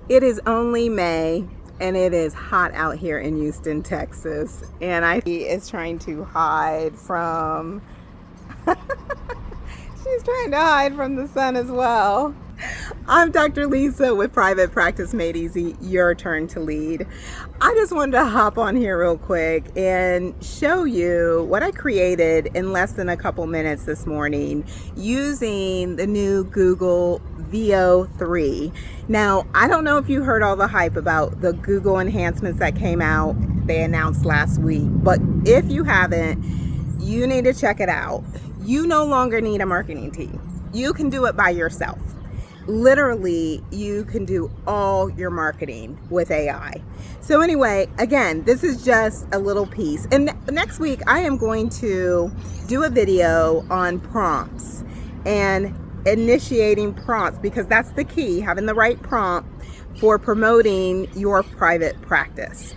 It is only May and it is hot out here in Houston, Texas. And he is trying to hide from, she's trying to hide from the sun as well. I'm Dr. Lisa with Private Practice Made Easy, your turn to lead. I just wanted to hop on here real quick and show you what I created in less than a couple minutes this morning using the new Google Veo3. Now, I don't know if you heard all the hype about the Google enhancements that came out, they announced last week, but if you haven't, you need to check it out. You no longer need a marketing team. You can do it by yourself. Literally, you can do all your marketing with AI. So anyway, again, this is just a little piece. And next week, I am going to do a video on prompts and initiating prompts, because that's the key, having the right prompt for promoting your private practice.